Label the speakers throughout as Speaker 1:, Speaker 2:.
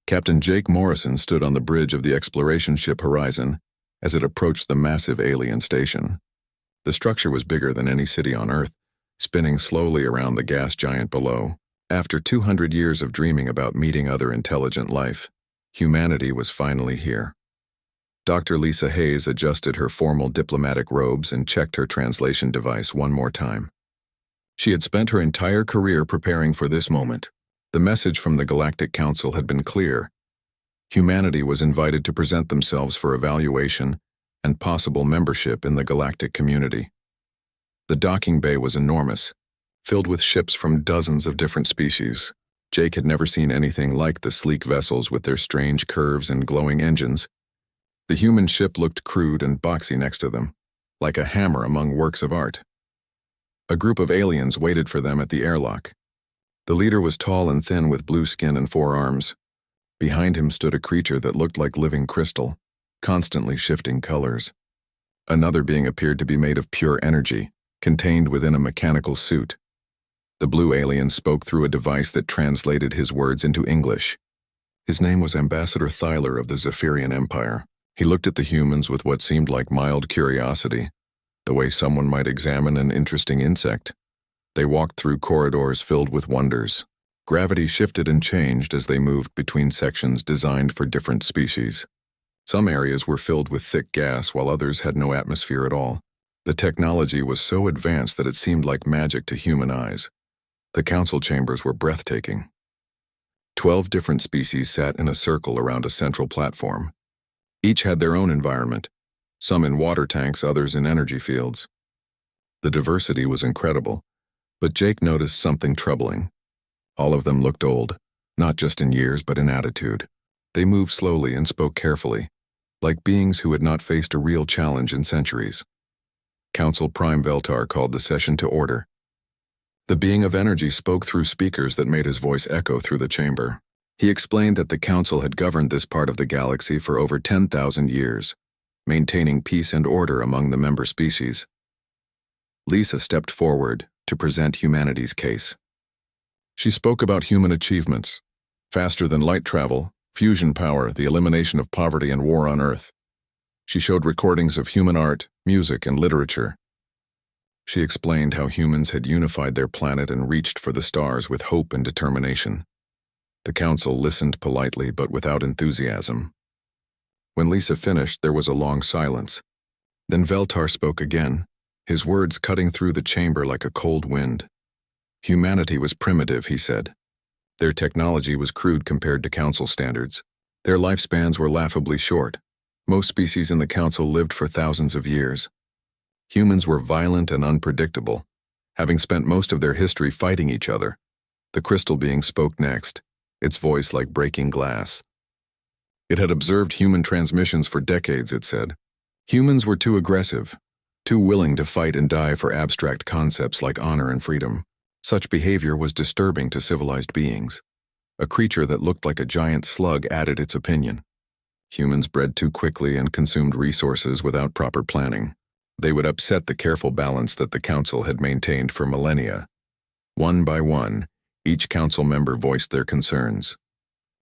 Speaker 1: Captain Jake Morrison stood on the bridge of the exploration ship Horizon as it approached the massive alien station. The structure was bigger than any city on Earth, spinning slowly around the gas giant below. After 200 years of dreaming about meeting other intelligent life, humanity was finally here. Dr. Lisa Hayes adjusted her formal diplomatic robes and checked her translation device one more time. She had spent her entire career preparing for this moment. The message from the Galactic Council had been clear. Humanity was invited to present themselves for evaluation and possible membership in the galactic community. The docking bay was enormous, filled with ships from dozens of different species. Jake had never seen anything like the sleek vessels with their strange curves and glowing engines. The human ship looked crude and boxy next to them, like a hammer among works of art. A group of aliens waited for them at the airlock. The leader was tall and thin with blue skin and 4 arms. Behind him stood a creature that looked like living crystal, constantly shifting colors. Another being appeared to be made of pure energy, contained within a mechanical suit. The blue alien spoke through a device that translated his words into English. His name was Ambassador Thyler of the Zephyrian Empire. He looked at the humans with what seemed like mild curiosity, the way someone might examine an interesting insect. They walked through corridors filled with wonders. Gravity shifted and changed as they moved between sections designed for different species. Some areas were filled with thick gas while others had no atmosphere at all. The technology was so advanced that it seemed like magic to human eyes. The council chambers were breathtaking. 12 different species sat in a circle around a central platform. Each had their own environment, some in water tanks, others in energy fields. The diversity was incredible, but Jake noticed something troubling. All of them looked old, not just in years but in attitude. They moved slowly and spoke carefully, like beings who had not faced a real challenge in centuries. Council Prime Veltar called the session to order. The being of energy spoke through speakers that made his voice echo through the chamber. He explained that the council had governed this part of the galaxy for over 10,000 years, maintaining peace and order among the member species. Lisa stepped forward to present humanity's case. She spoke about human achievements: faster than light travel, fusion power, the elimination of poverty and war on Earth. She showed recordings of human art, music, and literature. She explained how humans had unified their planet and reached for the stars with hope and determination. The council listened politely but without enthusiasm. When Lisa finished, there was a long silence. Then Veltar spoke again, his words cutting through the chamber like a cold wind. Humanity was primitive, he said. Their technology was crude compared to council standards. Their lifespans were laughably short. Most species in the council lived for thousands of years. Humans were violent and unpredictable, having spent most of their history fighting each other. The crystal being spoke next, its voice like breaking glass. It had observed human transmissions for decades, it said. Humans were too aggressive, too willing to fight and die for abstract concepts like honor and freedom. Such behavior was disturbing to civilized beings. A creature that looked like a giant slug added its opinion. Humans bred too quickly and consumed resources without proper planning. They would upset the careful balance that the council had maintained for millennia. One by one, each council member voiced their concerns.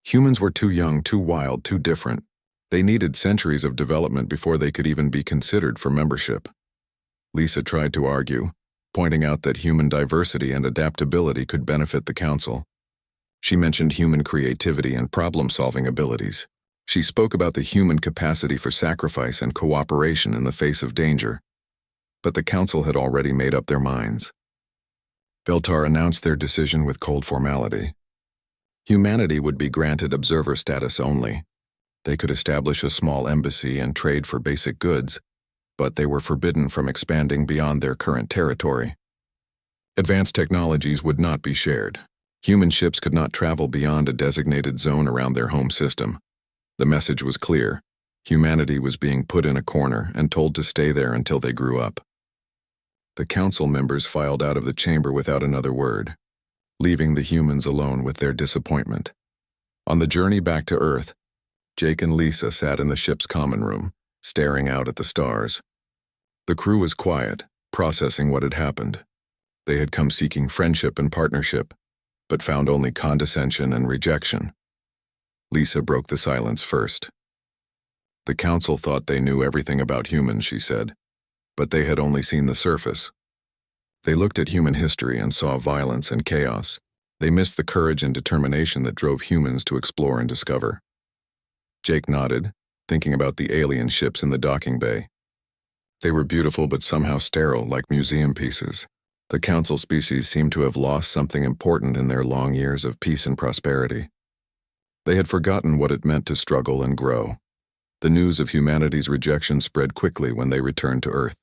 Speaker 1: Humans were too young, too wild, too different. They needed centuries of development before they could even be considered for membership. Lisa tried to argue, pointing out that human diversity and adaptability could benefit the council. She mentioned human creativity and problem-solving abilities. She spoke about the human capacity for sacrifice and cooperation in the face of danger. But the council had already made up their minds. Veltar announced their decision with cold formality. Humanity would be granted observer status only. They could establish a small embassy and trade for basic goods, but they were forbidden from expanding beyond their current territory. Advanced technologies would not be shared. Human ships could not travel beyond a designated zone around their home system. The message was clear. Humanity was being put in a corner and told to stay there until they grew up. The council members filed out of the chamber without another word, leaving the humans alone with their disappointment. On the journey back to Earth, Jake and Lisa sat in the ship's common room, staring out at the stars. The crew was quiet, processing what had happened. They had come seeking friendship and partnership, but found only condescension and rejection. Lisa broke the silence first. The council thought they knew everything about humans, she said, but they had only seen the surface. They looked at human history and saw violence and chaos. They missed the courage and determination that drove humans to explore and discover. Jake nodded, thinking about the alien ships in the docking bay. They were beautiful but somehow sterile, like museum pieces. The council species seemed to have lost something important in their long years of peace and prosperity. They had forgotten what it meant to struggle and grow. The news of humanity's rejection spread quickly when they returned to Earth.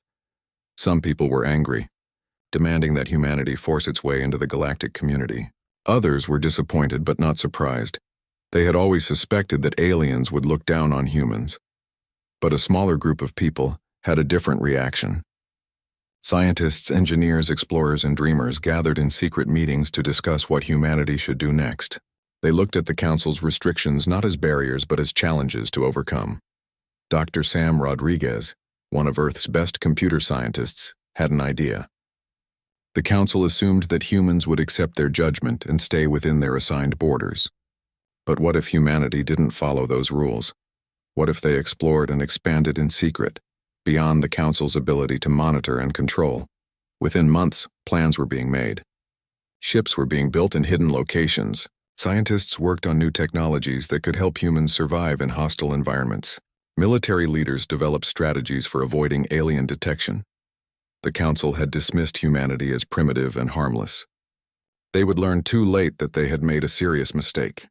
Speaker 1: Some people were angry, demanding that humanity force its way into the galactic community. Others were disappointed but not surprised. They had always suspected that aliens would look down on humans. But a smaller group of people had a different reaction. Scientists, engineers, explorers, and dreamers gathered in secret meetings to discuss what humanity should do next. They looked at the Council's restrictions not as barriers but as challenges to overcome. Dr. Sam Rodriguez, one of Earth's best computer scientists, had an idea. The Council assumed that humans would accept their judgment and stay within their assigned borders. But what if humanity didn't follow those rules? What if they explored and expanded in secret, beyond the Council's ability to monitor and control? Within months, plans were being made. Ships were being built in hidden locations. Scientists worked on new technologies that could help humans survive in hostile environments. Military leaders developed strategies for avoiding alien detection. The Council had dismissed humanity as primitive and harmless. They would learn too late that they had made a serious mistake.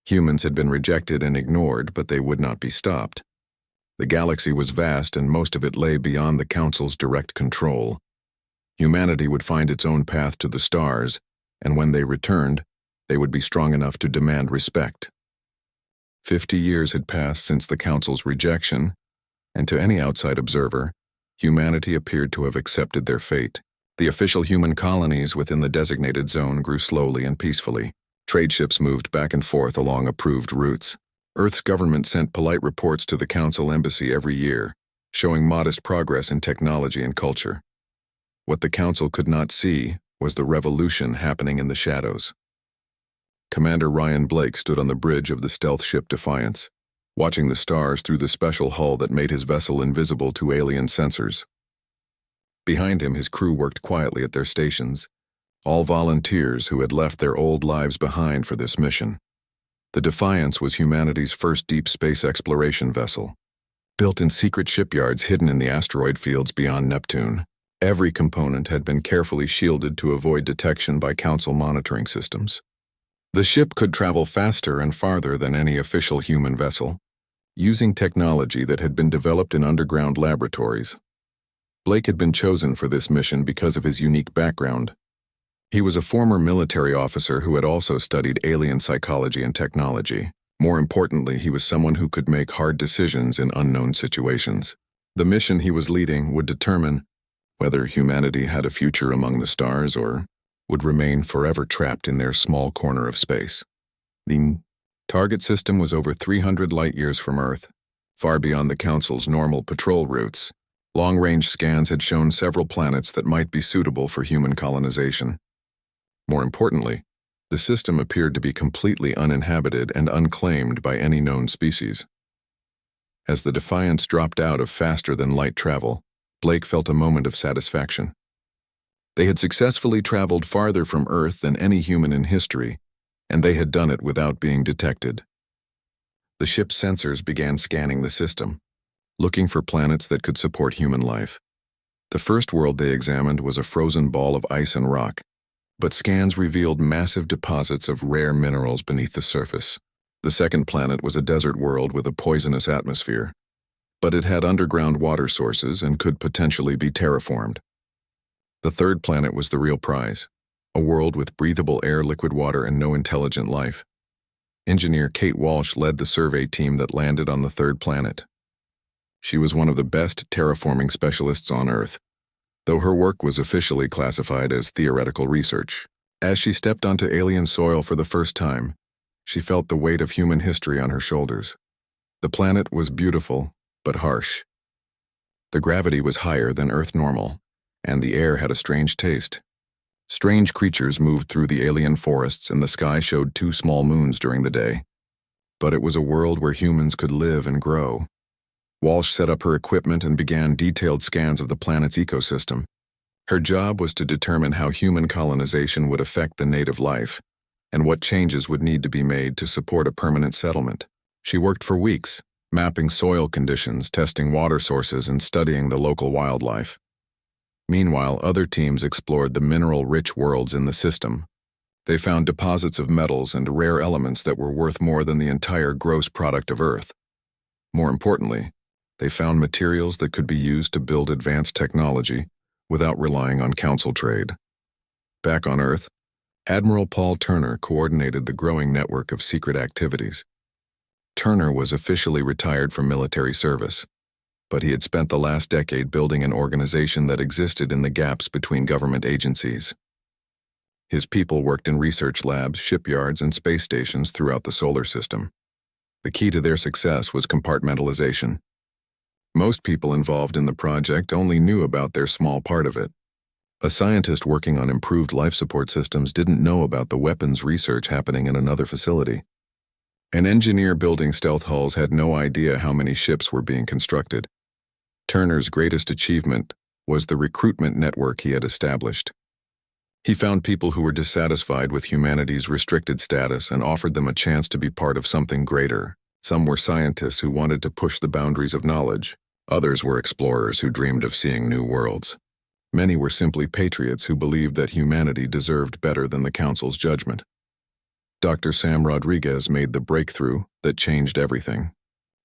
Speaker 1: Humans had been rejected and ignored, but they would not be stopped. The galaxy was vast and most of it lay beyond the Council's direct control. Humanity would find its own path to the stars, and when they returned, they would be strong enough to demand respect. 50 years had passed since the Council's rejection, and to any outside observer, humanity appeared to have accepted their fate. The official human colonies within the designated zone grew slowly and peacefully. Trade ships moved back and forth along approved routes. Earth's government sent polite reports to the Council embassy every year, showing modest progress in technology and culture. What the Council could not see was the revolution happening in the shadows. Commander Ryan Blake stood on the bridge of the stealth ship Defiance, watching the stars through the special hull that made his vessel invisible to alien sensors. Behind him, his crew worked quietly at their stations, all volunteers who had left their old lives behind for this mission. The Defiance was humanity's first deep space exploration vessel. Built in secret shipyards hidden in the asteroid fields beyond Neptune, every component had been carefully shielded to avoid detection by Council monitoring systems. The ship could travel faster and farther than any official human vessel, using technology that had been developed in underground laboratories. Blake had been chosen for this mission because of his unique background. He was a former military officer who had also studied alien psychology and technology. More importantly, he was someone who could make hard decisions in unknown situations. The mission he was leading would determine whether humanity had a future among the stars or would remain forever trapped in their small corner of space. The target system was over 300 light-years from Earth, far beyond the Council's normal patrol routes. Long-range scans had shown several planets that might be suitable for human colonization. More importantly, the system appeared to be completely uninhabited and unclaimed by any known species. As the Defiance dropped out of faster-than-light travel, Blake felt a moment of satisfaction. They had successfully traveled farther from Earth than any human in history, and they had done it without being detected. The ship's sensors began scanning the system, looking for planets that could support human life. The first world they examined was a frozen ball of ice and rock, but scans revealed massive deposits of rare minerals beneath the surface. The second planet was a desert world with a poisonous atmosphere, but it had underground water sources and could potentially be terraformed. The third planet was the real prize, a world with breathable air, liquid water, and no intelligent life. Engineer Kate Walsh led the survey team that landed on the third planet. She was one of the best terraforming specialists on Earth, though her work was officially classified as theoretical research. As she stepped onto alien soil for the first time, she felt the weight of human history on her shoulders. The planet was beautiful, but harsh. The gravity was higher than Earth normal, and the air had a strange taste. Strange creatures moved through the alien forests, and the sky showed two small moons during the day. but it was a world where humans could live and grow. Walsh set up her equipment and began detailed scans of the planet's ecosystem. Her job was to determine how human colonization would affect the native life, and what changes would need to be made to support a permanent settlement. She worked for weeks, mapping soil conditions, testing water sources, and studying the local wildlife. Meanwhile, other teams explored the mineral-rich worlds in the system. They found deposits of metals and rare elements that were worth more than the entire gross product of Earth. More importantly, they found materials that could be used to build advanced technology without relying on council trade. Back on Earth, Admiral Paul Turner coordinated the growing network of secret activities. Turner was officially retired from military service, but he had spent the last decade building an organization that existed in the gaps between government agencies. His people worked in research labs, shipyards, and space stations throughout the solar system. The key to their success was compartmentalization. Most people involved in the project only knew about their small part of it. A scientist working on improved life support systems didn't know about the weapons research happening in another facility. An engineer building stealth hulls had no idea how many ships were being constructed. Turner's greatest achievement was the recruitment network he had established. He found people who were dissatisfied with humanity's restricted status and offered them a chance to be part of something greater. Some were scientists who wanted to push the boundaries of knowledge. Others were explorers who dreamed of seeing new worlds. Many were simply patriots who believed that humanity deserved better than the Council's judgment. Dr. Sam Rodriguez made the breakthrough that changed everything.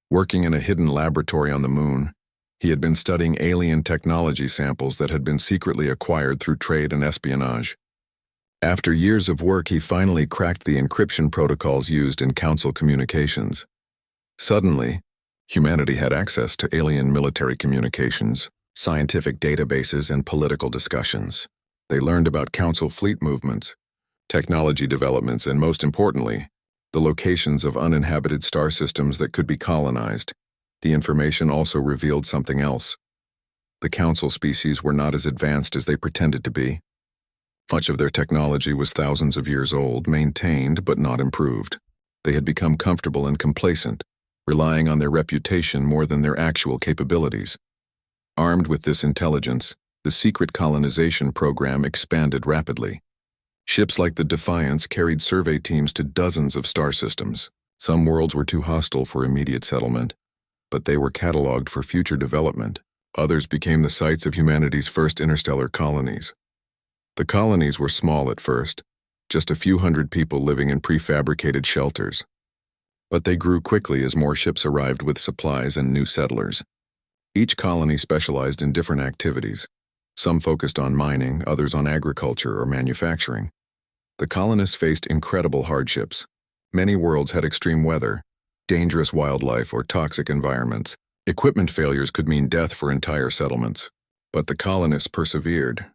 Speaker 1: Working in a hidden laboratory on the moon, he had been studying alien technology samples that had been secretly acquired through trade and espionage. After years of work, he finally cracked the encryption protocols used in Council communications. Suddenly, humanity had access to alien military communications, scientific databases, and political discussions. They learned about Council fleet movements, technology developments, and most importantly, the locations of uninhabited star systems that could be colonized. The information also revealed something else. The Council species were not as advanced as they pretended to be. Much of their technology was thousands of years old, maintained but not improved. They had become comfortable and complacent, relying on their reputation more than their actual capabilities. Armed with this intelligence, the secret colonization program expanded rapidly. Ships like the Defiance carried survey teams to dozens of star systems. Some worlds were too hostile for immediate settlement, but they were cataloged for future development. Others became the sites of humanity's first interstellar colonies. The colonies were small at first, just a few hundred people living in prefabricated shelters. But they grew quickly as more ships arrived with supplies and new settlers. Each colony specialized in different activities. Some focused on mining, others on agriculture or manufacturing. The colonists faced incredible hardships. Many worlds had extreme weather, dangerous wildlife, or toxic environments. Equipment failures could mean death for entire settlements. But the colonists persevered,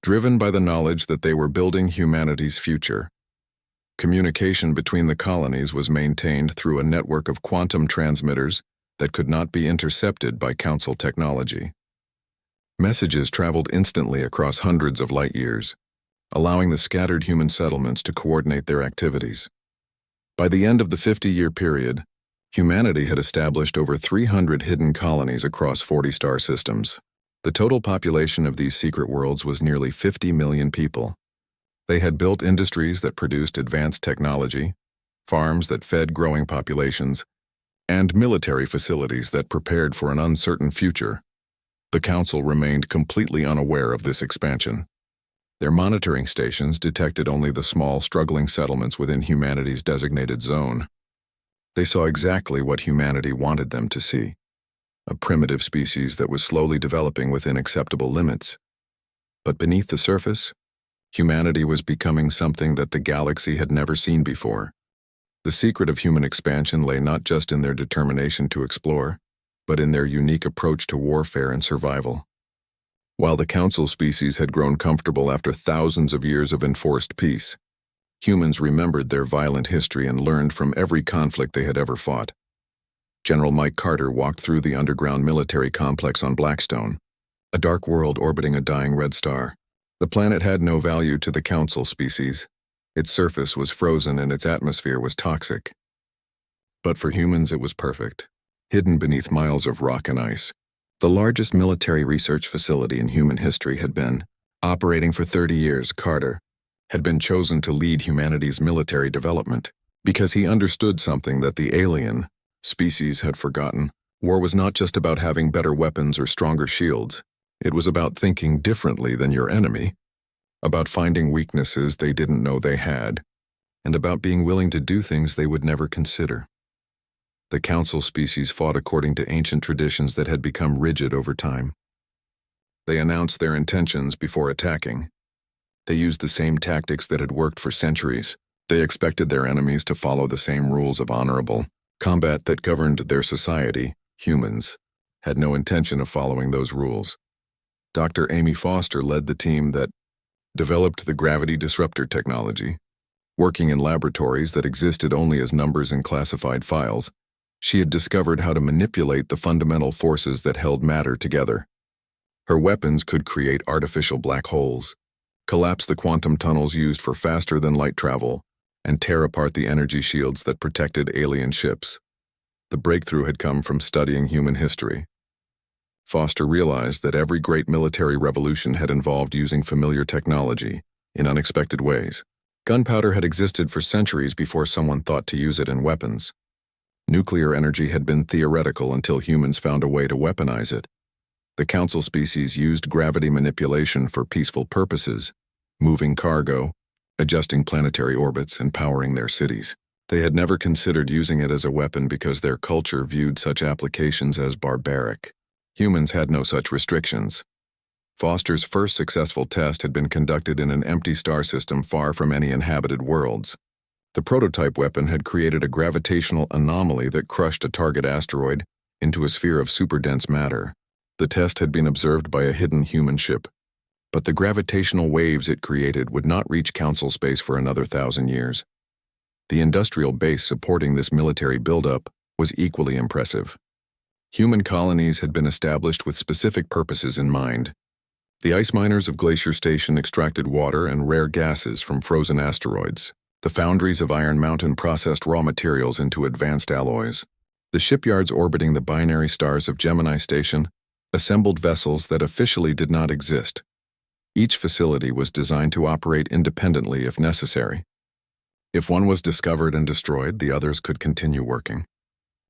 Speaker 1: driven by the knowledge that they were building humanity's future. Communication between the colonies was maintained through a network of quantum transmitters that could not be intercepted by Council technology. Messages traveled instantly across hundreds of light years, allowing the scattered human settlements to coordinate their activities. By the end of the 50-year period, humanity had established over 300 hidden colonies across 40 star systems. The total population of these secret worlds was nearly 50 million people. They had built industries that produced advanced technology, farms that fed growing populations, and military facilities that prepared for an uncertain future. The Council remained completely unaware of this expansion. Their monitoring stations detected only the small, struggling settlements within humanity's designated zone. They saw exactly what humanity wanted them to see: a primitive species that was slowly developing within acceptable limits. But beneath the surface, humanity was becoming something that the galaxy had never seen before. The secret of human expansion lay not just in their determination to explore, but in their unique approach to warfare and survival. While the Council species had grown comfortable after thousands of years of enforced peace, humans remembered their violent history and learned from every conflict they had ever fought. General Mike Carter walked through the underground military complex on Blackstone, a dark world orbiting a dying red star. The planet had no value to the Council species. Its surface was frozen and its atmosphere was toxic. But for humans, it was perfect. Hidden beneath miles of rock and ice, the largest military research facility in human history had been operating for 30 years. Carter had been chosen to lead humanity's military development because he understood something that the alien species had forgotten. War was not just about having better weapons or stronger shields. It was about thinking differently than your enemy, about finding weaknesses they didn't know they had, and about being willing to do things they would never consider. The council species fought according to ancient traditions that had become rigid over time. They announced their intentions before attacking. They used the same tactics that had worked for centuries. They expected their enemies to follow the same rules of honorable combat that governed their society. Humans had no intention of following those rules. Dr. Amy Foster led the team that developed the gravity disruptor technology. Working in laboratories that existed only as numbers in classified files, she had discovered how to manipulate the fundamental forces that held matter together. Her weapons could create artificial black holes, collapse the quantum tunnels used for faster-than-light travel, and tear apart the energy shields that protected alien ships. The breakthrough had come from studying human history. Foster realized that every great military revolution had involved using familiar technology in unexpected ways. Gunpowder had existed for centuries before someone thought to use it in weapons. Nuclear energy had been theoretical until humans found a way to weaponize it. The council species used gravity manipulation for peaceful purposes, moving cargo, adjusting planetary orbits, and powering their cities. They had never considered using it as a weapon because their culture viewed such applications as barbaric. Humans had no such restrictions. Foster's first successful test had been conducted in an empty star system far from any inhabited worlds. The prototype weapon had created a gravitational anomaly that crushed a target asteroid into a sphere of superdense matter. The test had been observed by a hidden human ship, but the gravitational waves it created would not reach council space for another 1,000 years. The industrial base supporting this military buildup was equally impressive. Human colonies had been established with specific purposes in mind. The ice miners of Glacier Station extracted water and rare gases from frozen asteroids. The foundries of Iron Mountain processed raw materials into advanced alloys. The shipyards orbiting the binary stars of Gemini Station assembled vessels that officially did not exist. Each facility was designed to operate independently if necessary. If one was discovered and destroyed, the others could continue working.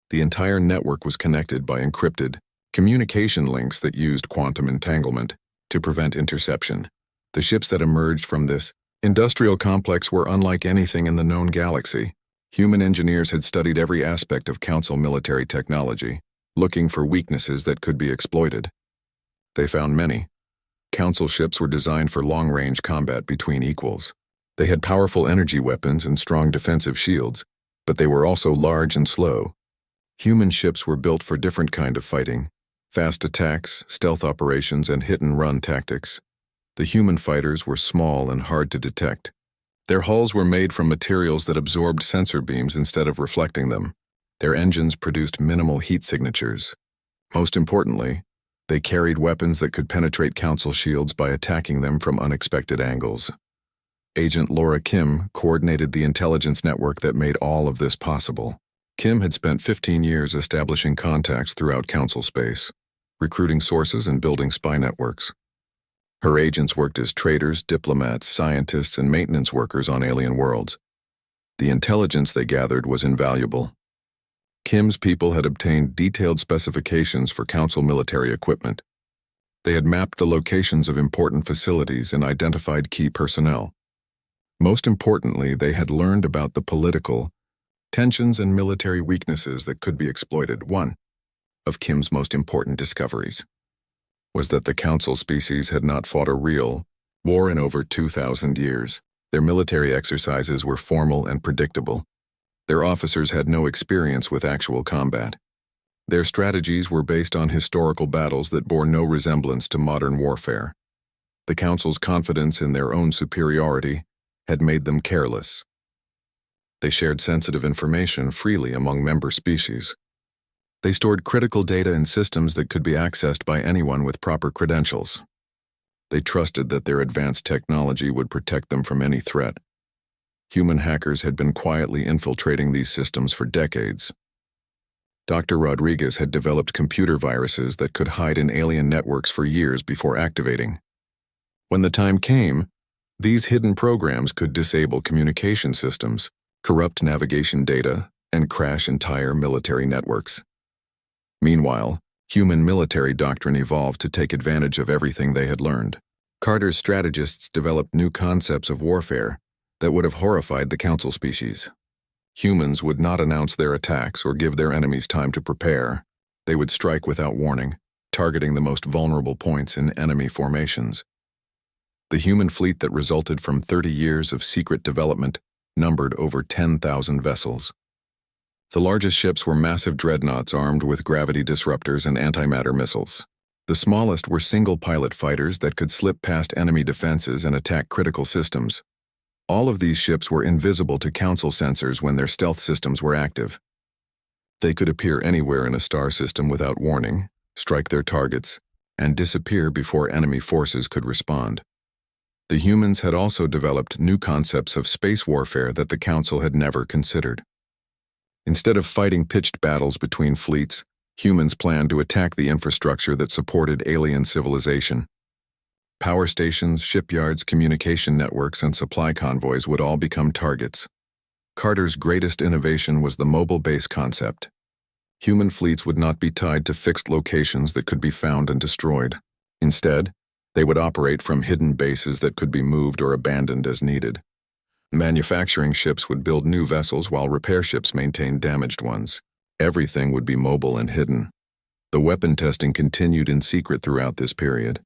Speaker 1: The entire network was connected by encrypted communication links that used quantum entanglement to prevent interception. The ships that emerged from this industrial complex were unlike anything in the known galaxy. Human engineers had studied every aspect of Council military technology, looking for weaknesses that could be exploited. They found many. Council ships were designed for long-range combat between equals. They had powerful energy weapons and strong defensive shields, but they were also large and slow. Human ships were built for different kind of fighting: fast attacks, stealth operations, and hit-and-run tactics. The human fighters were small and hard to detect. Their hulls were made from materials that absorbed sensor beams instead of reflecting them. Their engines produced minimal heat signatures. Most importantly, they carried weapons that could penetrate Council shields by attacking them from unexpected angles. Agent Laura Kim coordinated the intelligence network that made all of this possible. Kim had spent 15 years establishing contacts throughout Council space, recruiting sources and building spy networks. Her agents worked as traders, diplomats, scientists, and maintenance workers on alien worlds. The intelligence they gathered was invaluable. Kim's people had obtained detailed specifications for Council military equipment. They had mapped the locations of important facilities and identified key personnel. Most importantly, they had learned about the political tensions and military weaknesses that could be exploited. One of Kim's most important discoveries was that the Council species had not fought a real war in over 2,000 years. Their military exercises were formal and predictable. Their officers had no experience with actual combat. Their strategies were based on historical battles that bore no resemblance to modern warfare. The Council's confidence in their own superiority had made them careless. They shared sensitive information freely among member species. They stored critical data in systems that could be accessed by anyone with proper credentials. They trusted that their advanced technology would protect them from any threat. Human hackers had been quietly infiltrating these systems for decades. Dr. Rodriguez had developed computer viruses that could hide in alien networks for years before activating. When the time came, these hidden programs could disable communication systems, corrupt navigation data, and crash entire military networks. Meanwhile, human military doctrine evolved to take advantage of everything they had learned. Carter's strategists developed new concepts of warfare that would have horrified the Council species. Humans would not announce their attacks or give their enemies time to prepare. They would strike without warning, targeting the most vulnerable points in enemy formations. The human fleet that resulted from 30 years of secret development numbered over 10,000 vessels. The largest ships were massive dreadnoughts armed with gravity disruptors and antimatter missiles. The smallest were single-pilot fighters that could slip past enemy defenses and attack critical systems. All of these ships were invisible to Council sensors when their stealth systems were active. They could appear anywhere in a star system without warning, strike their targets, and disappear before enemy forces could respond. The humans had also developed new concepts of space warfare that the Council had never considered. Instead of fighting pitched battles between fleets, humans planned to attack the infrastructure that supported alien civilization. Power stations, shipyards, communication networks, and supply convoys would all become targets. Carter's greatest innovation was the mobile base concept. Human fleets would not be tied to fixed locations that could be found and destroyed. Instead, they would operate from hidden bases that could be moved or abandoned as needed. Manufacturing ships would build new vessels while repair ships maintained damaged ones. Everything would be mobile and hidden. The weapon testing continued in secret throughout this period.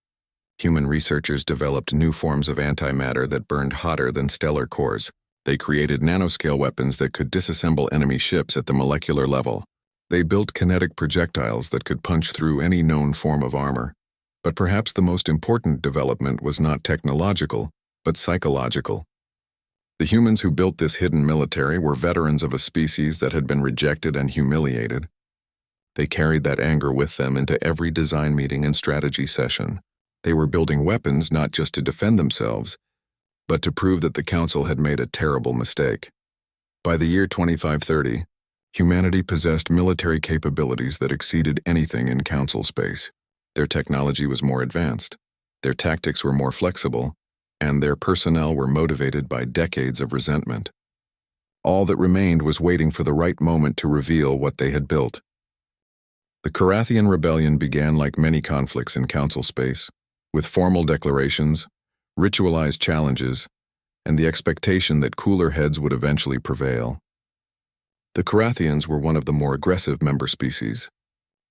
Speaker 1: Human researchers developed new forms of antimatter that burned hotter than stellar cores. They created nanoscale weapons that could disassemble enemy ships at the molecular level. They built kinetic projectiles that could punch through any known form of armor. But perhaps the most important development was not technological, but psychological. The humans who built this hidden military were veterans of a species that had been rejected and humiliated. They carried that anger with them into every design meeting and strategy session. They were building weapons not just to defend themselves, but to prove that the Council had made a terrible mistake. By the year 2530, humanity possessed military capabilities that exceeded anything in Council space. Their technology was more advanced, their tactics were more flexible, and their personnel were motivated by decades of resentment. All that remained was waiting for the right moment to reveal what they had built. The Carathian Rebellion began like many conflicts in Council space, with formal declarations, ritualized challenges, and the expectation that cooler heads would eventually prevail. The Carathians were one of the more aggressive member species,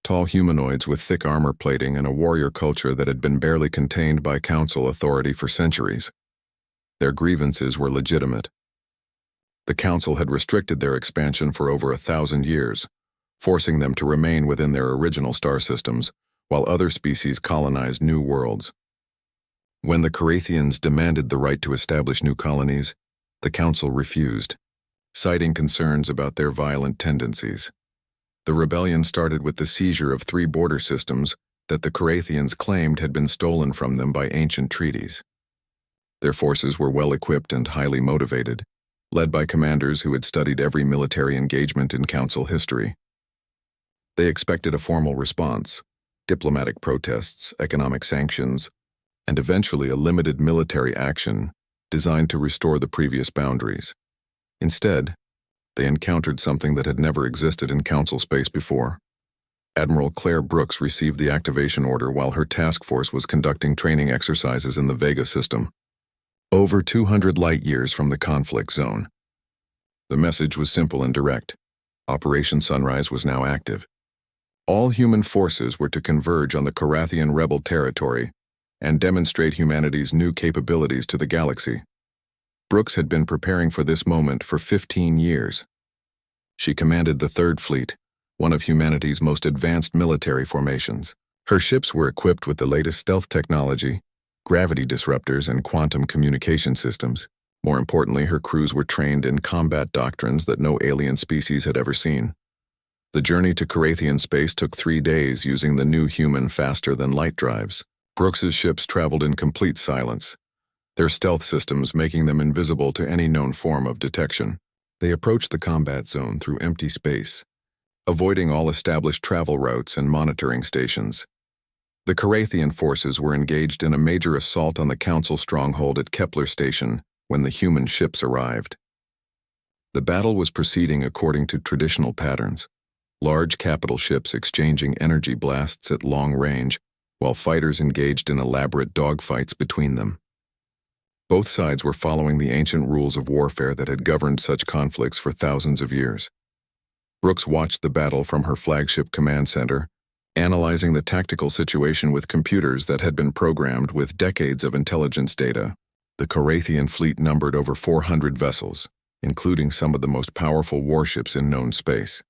Speaker 1: tall humanoids with thick armor plating and a warrior culture that had been barely contained by Council authority for centuries. Their grievances were legitimate. The Council had restricted their expansion for over 1,000 years, forcing them to remain within their original star systems, while other species colonized new worlds. When the Carathians demanded the right to establish new colonies, the Council refused, citing concerns about their violent tendencies. The rebellion started with the seizure of 3 border systems that the Carathians claimed had been stolen from them by ancient treaties. Their forces were well-equipped and highly motivated, led by commanders who had studied every military engagement in Council history. They expected a formal response, diplomatic protests, economic sanctions, and eventually a limited military action designed to restore the previous boundaries. Instead, they encountered something that had never existed in Council space before. Admiral Claire Brooks received the activation order while her task force was conducting training exercises in the Vega system, over 200 light-years from the conflict zone. The message was simple and direct. Operation Sunrise was now active. All human forces were to converge on the Carathian rebel territory and demonstrate humanity's new capabilities to the galaxy. Brooks had been preparing for this moment for 15 years. She commanded the Third Fleet, one of humanity's most advanced military formations. Her ships were equipped with the latest stealth technology, gravity disruptors, and quantum communication systems. More importantly, her crews were trained in combat doctrines that no alien species had ever seen. The journey to Carathian space took 3 days using the new human faster-than-light drives. Brooks's ships traveled in complete silence, their stealth systems making them invisible to any known form of detection. They approached the combat zone through empty space, avoiding all established travel routes and monitoring stations. The Carathian forces were engaged in a major assault on the Council stronghold at Kepler Station when the human ships arrived. The battle was proceeding according to traditional patterns, large capital ships exchanging energy blasts at long range, while fighters engaged in elaborate dogfights between them. Both sides were following the ancient rules of warfare that had governed such conflicts for thousands of years. Brooks watched the battle from her flagship command center, analyzing the tactical situation with computers that had been programmed with decades of intelligence data. The Carathian fleet numbered over 400 vessels, including some of the most powerful warships in known space.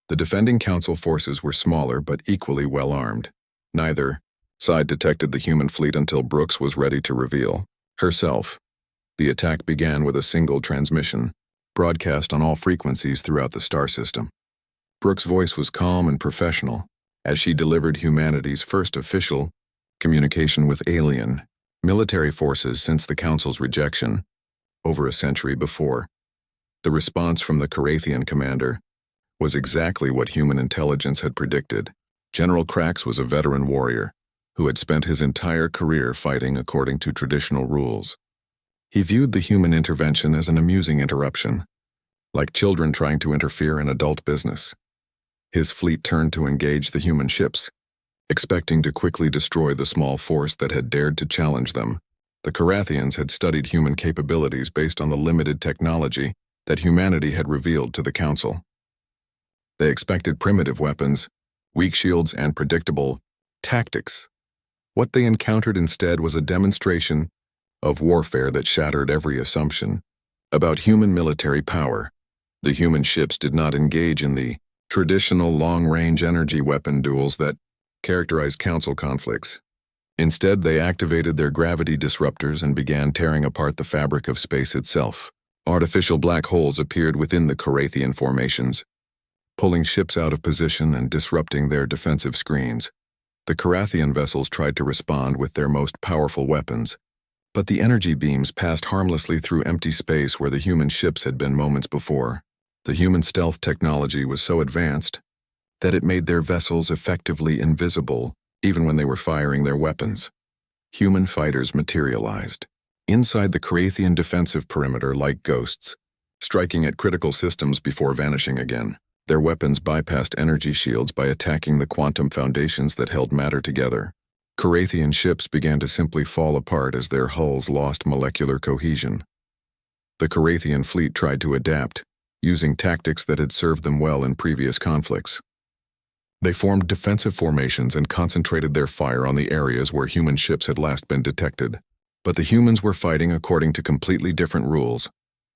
Speaker 1: The defending Council forces were smaller but equally well-armed. Neither side detected the human fleet until Brooks was ready to reveal herself. The attack began with a single transmission, broadcast on all frequencies throughout the star system. Brooks' voice was calm and professional, as she delivered humanity's first official communication with alien military forces since the Council's rejection, over a century before. The response from the Carathian commander was exactly what human intelligence had predicted. General Krax was a veteran warrior who had spent his entire career fighting according to traditional rules. He viewed the human intervention as an amusing interruption, like children trying to interfere in adult business. His fleet turned to engage the human ships, expecting to quickly destroy the small force that had dared to challenge them. The Carathians had studied human capabilities based on the limited technology that humanity had revealed to the Council. They expected primitive weapons, weak shields, and predictable tactics. What they encountered instead was a demonstration of warfare that shattered every assumption about human military power. The human ships did not engage in the traditional long-range energy weapon duels that characterize Council conflicts. Instead, they activated their gravity disruptors and began tearing apart the fabric of space itself. Artificial black holes appeared within the Carathian formations, pulling ships out of position and disrupting their defensive screens. The Carathian vessels tried to respond with their most powerful weapons, but the energy beams passed harmlessly through empty space where the human ships had been moments before. The human stealth technology was so advanced that it made their vessels effectively invisible even when they were firing their weapons. Human fighters materialized inside the Carathian defensive perimeter like ghosts, striking at critical systems before vanishing again. Their weapons bypassed energy shields by attacking the quantum foundations that held matter together. Carathian ships began to simply fall apart as their hulls lost molecular cohesion. The Carathian fleet tried to adapt, using tactics that had served them well in previous conflicts. They formed defensive formations and concentrated their fire on the areas where human ships had last been detected. But the humans were fighting according to completely different rules.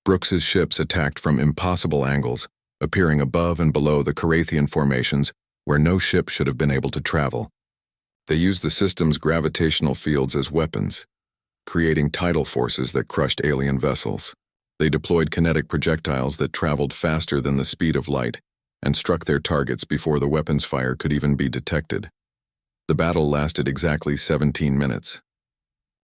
Speaker 1: Brooks's ships attacked from impossible angles, appearing above and below the Carathian formations where no ship should have been able to travel. They used the system's gravitational fields as weapons, creating tidal forces that crushed alien vessels. They deployed kinetic projectiles that traveled faster than the speed of light and struck their targets before the weapon's fire could even be detected. The battle lasted exactly 17 minutes.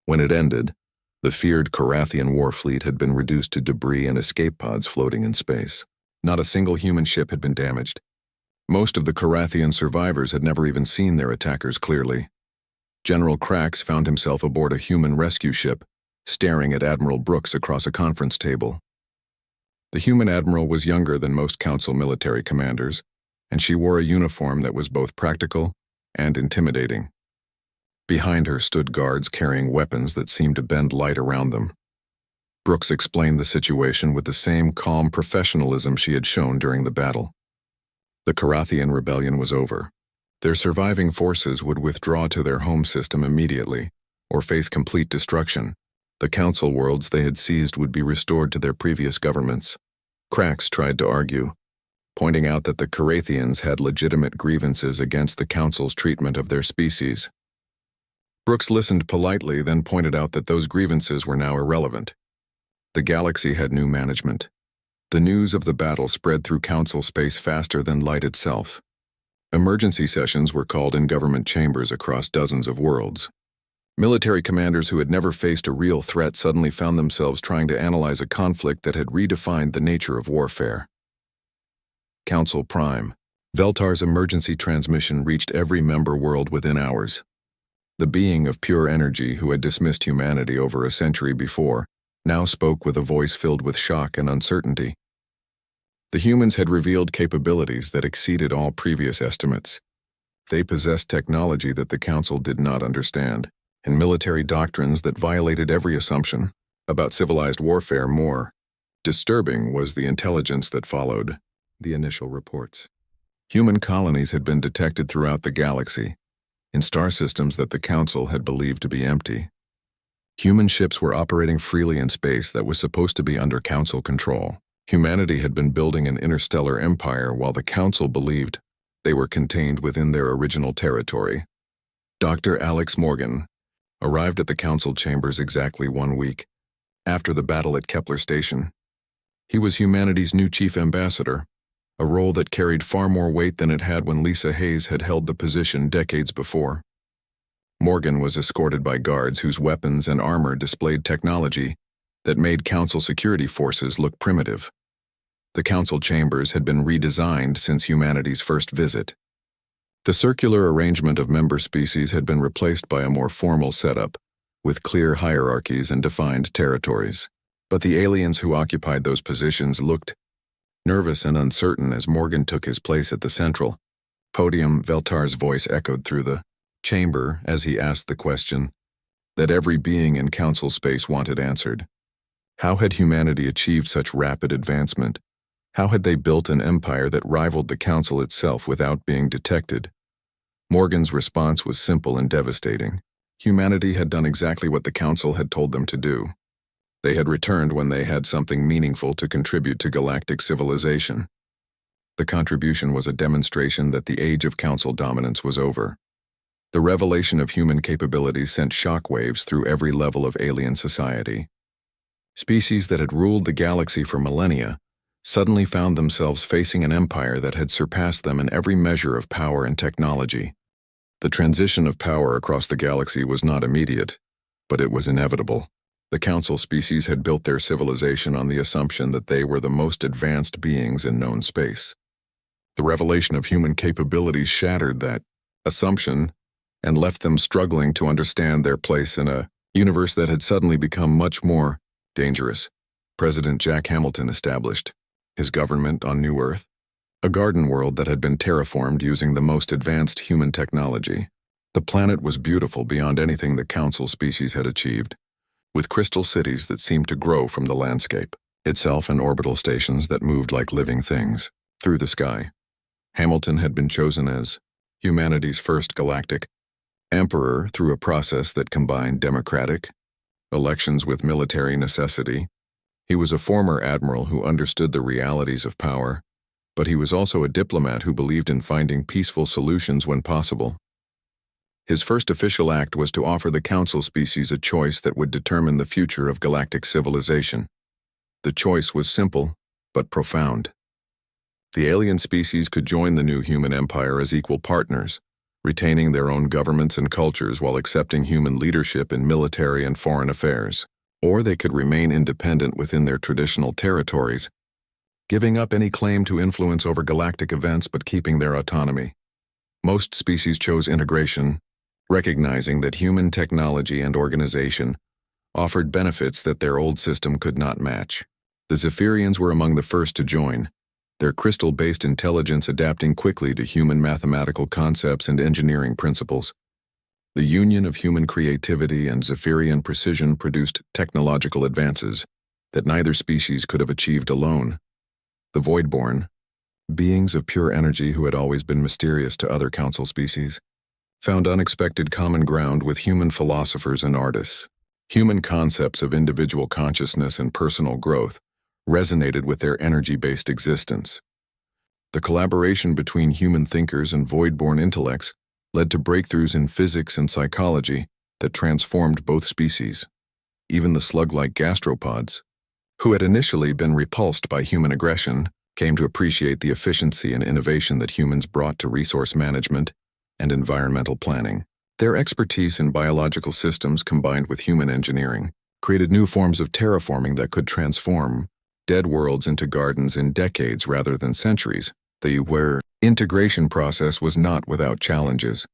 Speaker 1: When it ended, the feared Carathian war fleet had been reduced to debris and escape pods floating in space. Not a single human ship had been damaged. Most of the Carathian survivors had never even seen their attackers clearly. General Krax found himself aboard a human rescue ship, staring at Admiral Brooks across a conference table. The human admiral was younger than most Council military commanders, and she wore a uniform that was both practical and intimidating. Behind her stood guards carrying weapons that seemed to bend light around them. Brooks explained the situation with the same calm professionalism she had shown during the battle. The Carathian rebellion was over. Their surviving forces would withdraw to their home system immediately, or face complete destruction. The Council worlds they had seized would be restored to their previous governments. Krax tried to argue, pointing out that the Carathians had legitimate grievances against the Council's treatment of their species. Brooks listened politely, then pointed out that those grievances were now irrelevant. The galaxy had new management. The news of the battle spread through Council space faster than light itself. Emergency sessions were called in government chambers across dozens of worlds. Military commanders who had never faced a real threat suddenly found themselves trying to analyze a conflict that had redefined the nature of warfare. Council Prime, Veltar's emergency transmission reached every member world within hours. The being of pure energy who had dismissed humanity over a century before now spoke with a voice filled with shock and uncertainty. The humans had revealed capabilities that exceeded all previous estimates. They possessed technology that the Council did not understand, and military doctrines that violated every assumption about civilized warfare. More disturbing was the intelligence that followed the initial reports. Human colonies had been detected throughout the galaxy, in star systems that the Council had believed to be empty. Human ships were operating freely in space that was supposed to be under Council control. Humanity had been building an interstellar empire while the Council believed they were contained within their original territory. Dr. Alex Morgan arrived at the Council chambers exactly 1 week after the battle at Kepler Station. He was humanity's new chief ambassador, a role that carried far more weight than it had when Lisa Hayes had held the position decades before. Morgan was escorted by guards whose weapons and armor displayed technology that made Council security forces look primitive. The Council chambers had been redesigned since humanity's first visit. The circular arrangement of member species had been replaced by a more formal setup, with clear hierarchies and defined territories. But the aliens who occupied those positions looked nervous and uncertain as Morgan took his place at the central podium. Veltar's voice echoed through the chamber as he asked the question that every being in Council space wanted answered. How had humanity achieved such rapid advancement? How had they built an empire that rivaled the Council itself without being detected? Morgan's response was simple and devastating. Humanity had done exactly what the Council had told them to do. They had returned when they had something meaningful to contribute to galactic civilization. The contribution was a demonstration that the age of Council dominance was over. The revelation of human capabilities sent shockwaves through every level of alien society. Species that had ruled the galaxy for millennia suddenly found themselves facing an empire that had surpassed them in every measure of power and technology. The transition of power across the galaxy was not immediate, but it was inevitable. The Council species had built their civilization on the assumption that they were the most advanced beings in known space. The revelation of human capabilities shattered that assumption and left them struggling to understand their place in a universe that had suddenly become much more dangerous. President Jack Hamilton established his government on New Earth, a garden world that had been terraformed using the most advanced human technology. The planet was beautiful beyond anything the Council species had achieved, with crystal cities that seemed to grow from the landscape itself and orbital stations that moved like living things through the sky. Hamilton had been chosen as humanity's first galactic emperor through a process that combined democratic elections with military necessity. He was a former admiral who understood the realities of power, but he was also a diplomat who believed in finding peaceful solutions when possible. His first official act was to offer the Council species a choice that would determine the future of galactic civilization. The choice was simple, but profound. The alien species could join the new human empire as equal partners, retaining their own governments and cultures while accepting human leadership in military and foreign affairs. Or they could remain independent within their traditional territories, giving up any claim to influence over galactic events but keeping their autonomy. Most species chose integration, recognizing that human technology and organization offered benefits that their old system could not match. The Zephyrians were among the first to join, their crystal-based intelligence adapting quickly to human mathematical concepts and engineering principles. The union of human creativity and Zephyrian precision produced technological advances that neither species could have achieved alone. The Voidborn, beings of pure energy who had always been mysterious to other Council species, found unexpected common ground with human philosophers and artists. Human concepts of individual consciousness and personal growth resonated with their energy-based existence. The collaboration between human thinkers and Voidborn intellects led to breakthroughs in physics and psychology that transformed both species. Even the slug-like gastropods, who had initially been repulsed by human aggression, came to appreciate the efficiency and innovation that humans brought to resource management and environmental planning. Their expertise in biological systems combined with human engineering created new forms of terraforming that could transform dead worlds into gardens in decades rather than centuries. They were Integration process was not without challenges.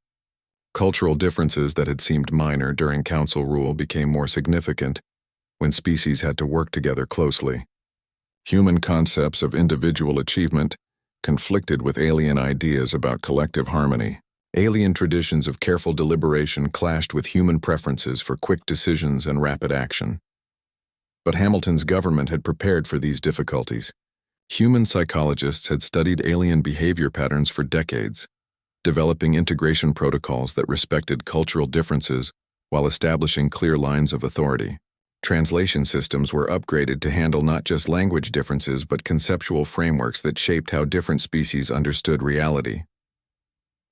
Speaker 1: Cultural differences that had seemed minor during council rule became more significant when species had to work together closely. Human concepts of individual achievement conflicted with alien ideas about collective harmony. Alien traditions of careful deliberation clashed with human preferences for quick decisions and rapid action. But Hamilton's government had prepared for these difficulties. Human psychologists had studied alien behavior patterns for decades, developing integration protocols that respected cultural differences while establishing clear lines of authority. Translation systems were upgraded to handle not just language differences but conceptual frameworks that shaped how different species understood reality.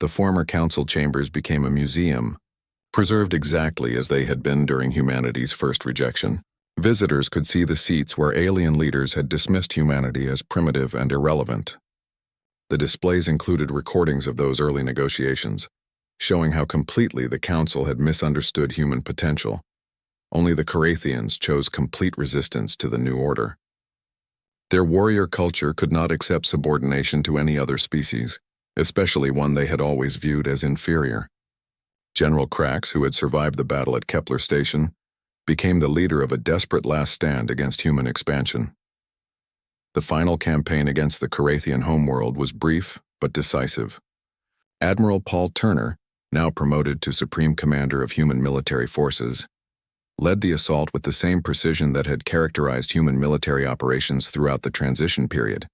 Speaker 1: The former council chambers became a museum, preserved exactly as they had been during humanity's first rejection. Visitors could see the seats where alien leaders had dismissed humanity as primitive and irrelevant. The displays included recordings of those early negotiations, showing how completely the council had misunderstood human potential. Only the Carathians chose complete resistance to the new order. Their warrior culture could not accept subordination to any other species, especially one they had always viewed as inferior. General Krax, who had survived the battle at Kepler Station, became the leader of a desperate last stand against human expansion. The final campaign against the Carathian homeworld was brief but decisive. Admiral Paul Turner, now promoted to Supreme Commander of Human Military Forces, led the assault with the same precision that had characterized human military operations throughout the transition period.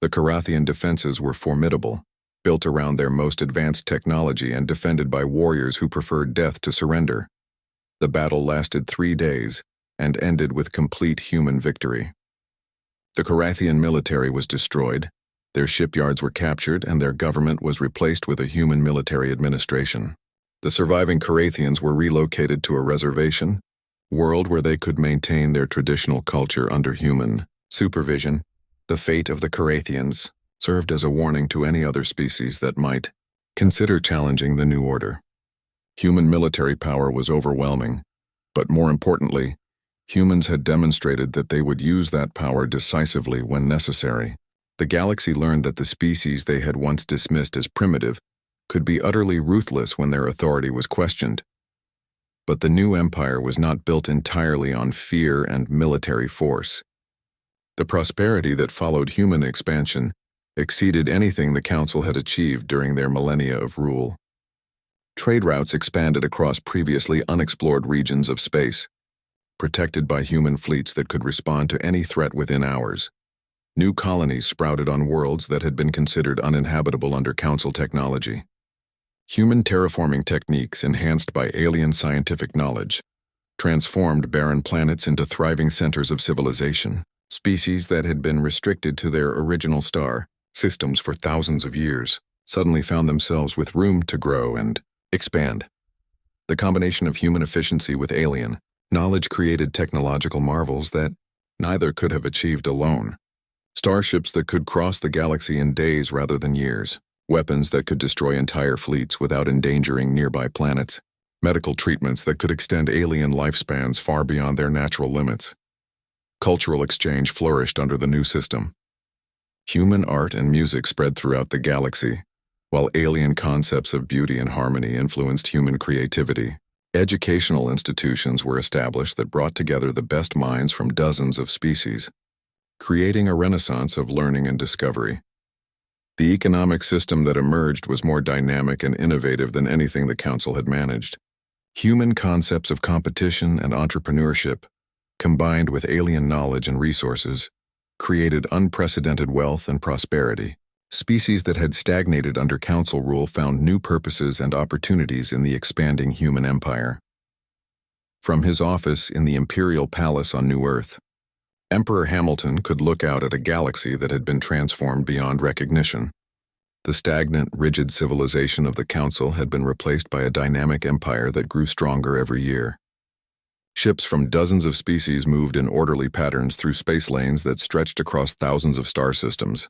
Speaker 1: The Carathian defenses were formidable, built around their most advanced technology and defended by warriors who preferred death to surrender. The battle lasted 3 days and ended with complete human victory. The Carathian military was destroyed, their shipyards were captured, and their government was replaced with a human military administration. The surviving Carathians were relocated to a reservation world where they could maintain their traditional culture under human supervision. The fate of the Carathians served as a warning to any other species that might consider challenging the new order. Human military power was overwhelming, but more importantly, humans had demonstrated that they would use that power decisively when necessary. The galaxy learned that the species they had once dismissed as primitive could be utterly ruthless when their authority was questioned. But the new empire was not built entirely on fear and military force. The prosperity that followed human expansion exceeded anything the Council had achieved during their millennia of rule. Trade routes expanded across previously unexplored regions of space, protected by human fleets that could respond to any threat within hours. New colonies sprouted on worlds that had been considered uninhabitable under Council technology. Human terraforming techniques enhanced by alien scientific knowledge transformed barren planets into thriving centers of civilization. Species that had been restricted to their original star systems for thousands of years suddenly found themselves with room to grow and expand. The combination of human efficiency with alien knowledge created technological marvels that neither could have achieved alone. Starships that could cross the galaxy in days rather than years, weapons that could destroy entire fleets without endangering nearby planets, medical treatments that could extend alien lifespans far beyond their natural limits. Cultural exchange flourished under the new system. Human art and music spread throughout the galaxy, while alien concepts of beauty and harmony influenced human creativity. Educational institutions were established that brought together the best minds from dozens of species, creating a renaissance of learning and discovery. The economic system that emerged was more dynamic and innovative than anything the Council had managed. Human concepts of competition and entrepreneurship, combined with alien knowledge and resources, created unprecedented wealth and prosperity. Species that had stagnated under Council rule found new purposes and opportunities in the expanding human empire. From his office in the Imperial Palace on New Earth, Emperor Hamilton could look out at a galaxy that had been transformed beyond recognition. The stagnant, rigid civilization of the Council had been replaced by a dynamic empire that grew stronger every year. Ships from dozens of species moved in orderly patterns through space lanes that stretched across thousands of star systems.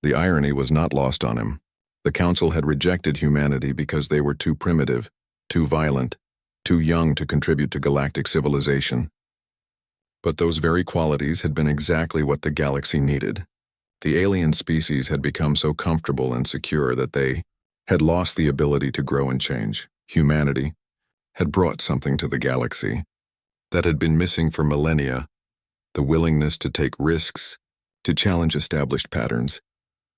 Speaker 1: The irony was not lost on him. The Council had rejected humanity because they were too primitive, too violent, too young to contribute to galactic civilization. But those very qualities had been exactly what the galaxy needed. The alien species had become so comfortable and secure that they had lost the ability to grow and change. Humanity had brought something to the galaxy that had been missing for millennia: the willingness to take risks, to challenge established patterns,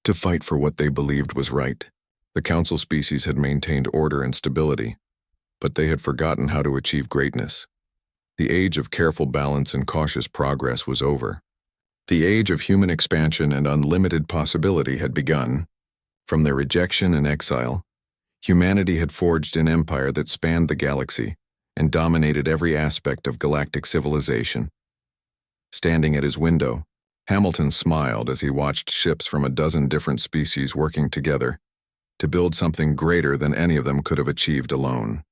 Speaker 1: to fight for what they believed was right. The council species had maintained order and stability, but they had forgotten how to achieve greatness. The age of careful balance and cautious progress was over. The age of human expansion and unlimited possibility had begun. From their rejection and exile, humanity had forged an empire that spanned the galaxy and dominated every aspect of galactic civilization. Standing at his window, Hamilton smiled as he watched ships from a dozen different species working together to build something greater than any of them could have achieved alone.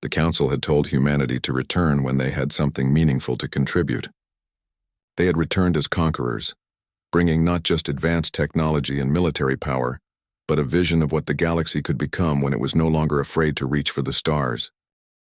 Speaker 1: The Council had told humanity to return when they had something meaningful to contribute. They had returned as conquerors, bringing not just advanced technology and military power, but a vision of what the galaxy could become when it was no longer afraid to reach for the stars.